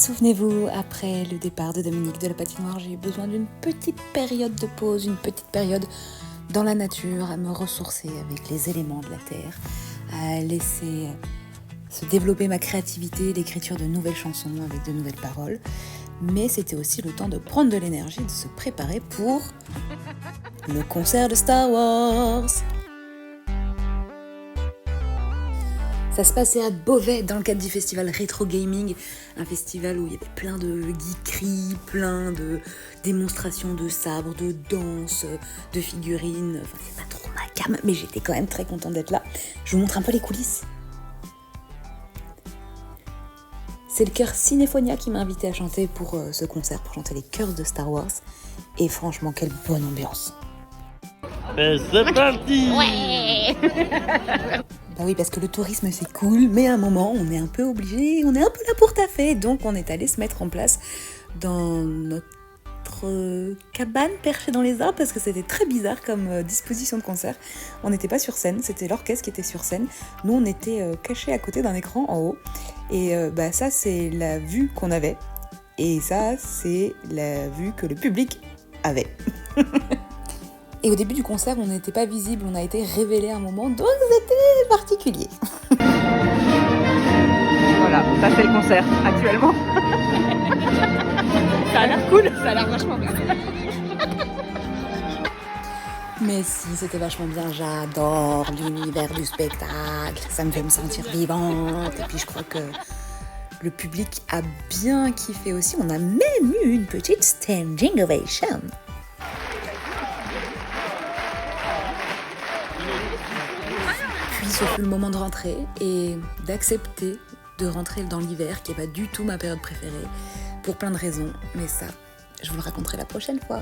Souvenez-vous, après le départ de Dominique de la patinoire, j'ai eu besoin d'une petite période de pause, une petite période dans la nature, à me ressourcer avec les éléments de la terre, à laisser se développer ma créativité, l'écriture de nouvelles chansons avec de nouvelles paroles. Mais c'était aussi le temps de prendre de l'énergie, de se préparer pour le concert de Star Wars. Ça se passait à Beauvais dans le cadre du festival Retro Gaming, un festival où il y avait plein de geekeries, plein de démonstrations de sabres, de danse, de figurines. Enfin, c'est pas trop ma came, mais j'étais quand même très contente d'être là. Je vous montre un peu les coulisses. C'est le chœur Cinéphonia qui m'a invité à chanter pour ce concert, pour chanter les chœurs de Star Wars. Et franchement, quelle bonne ambiance. C'est parti! Ouais. Bah oui, parce que le tourisme c'est cool, mais à un moment on est un peu obligé, on est un peu là pour taffer, donc on est allé se mettre en place dans notre cabane perchée dans les arbres parce que c'était très bizarre comme disposition de concert. On n'était pas sur scène, c'était l'orchestre qui était sur scène. Nous on était cachés à côté d'un écran en haut, et bah ça c'est la vue qu'on avait, et ça c'est la vue que le public avait. Et au début du concert, on n'était pas visible, on a été révélé à un moment, donc c'était particulier. Voilà, ça c'est le concert actuellement. Ça a l'air cool, ça a l'air vachement bien. Mais si, c'était vachement bien, j'adore l'univers du spectacle, ça me fait me sentir vivante, et puis je crois que le public a bien kiffé aussi, on a même eu une petite standing ovation. Puis ce fut le moment de rentrer et d'accepter de rentrer dans l'hiver, qui n'est pas du tout ma période préférée, pour plein de raisons. Mais ça, je vous le raconterai la prochaine fois.